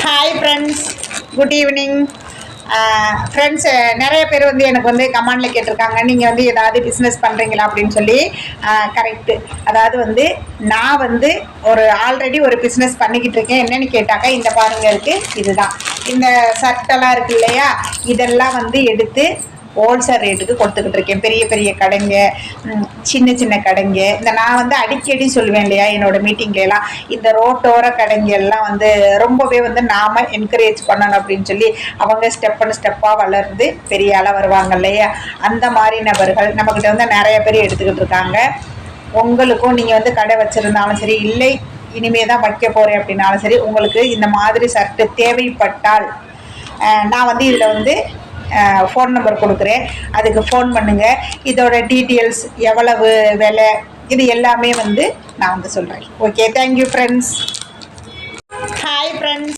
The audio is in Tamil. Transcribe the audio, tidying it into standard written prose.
Hi friends, good evening friends. நிறைய பேர் வந்து எனக்கு வந்து கமெண்டில் கேட்டிருக்காங்க, நீங்கள் வந்து ஏதாவது பிஸ்னஸ் பண்ணுறீங்களா அப்படின்னு சொல்லி. கரெக்டு. அதாவது வந்து நான் வந்து ஆல்ரெடி ஒரு பிஸ்னஸ் பண்ணிக்கிட்டு இருக்கேன். என்னென்னு கேட்டாக்கா, இந்த பாருங்க இருக்குது, இதுதான். இந்த சட்டெல்லாம் இருக்குது இல்லையா, இதெல்லாம் வந்து எடுத்து ஹோல்சேல் ரேட்டுக்கு கொடுத்துக்கிட்டு இருக்கேன். பெரிய பெரிய கடைங்க, சின்ன சின்ன கடைங்க, இந்த நான் வந்து அடிக்கடி சொல்லுவேன் இல்லையா என்னோடய மீட்டிங்லாம், இந்த ரோட்டோர கடைங்கெல்லாம் வந்து ரொம்பவே வந்து நாம் என்கரேஜ் பண்ணணும் அப்படின்னு சொல்லி அவங்க ஸ்டெப்பாக வளர்ந்து பெரிய ஆளாக வருவாங்க இல்லையா. அந்த மாதிரி நபர்கள் நம்மக்கிட்ட வந்து நிறைய பேர் எடுத்துக்கிட்டு இருக்காங்க. உங்களுக்கும் நீங்கள் வந்து கடை வச்சுருந்தாலும் சரி, இல்லை இனிமே தான் வைக்க போகிறேன் அப்படின்னாலும் சரி, உங்களுக்கு இந்த மாதிரி சர்ட்டு தேவைப்பட்டால் நான் வந்து இதில் வந்து ஃபோன் நம்பர் கொடுக்குறேன். அதுக்கு ஃபோன் பண்ணுங்கள். இதோட டீட்டெயில்ஸ், எவ்வளவு விலை, இது எல்லாமே வந்து நான் வந்து சொல்கிறேன். Okay, thank you friends.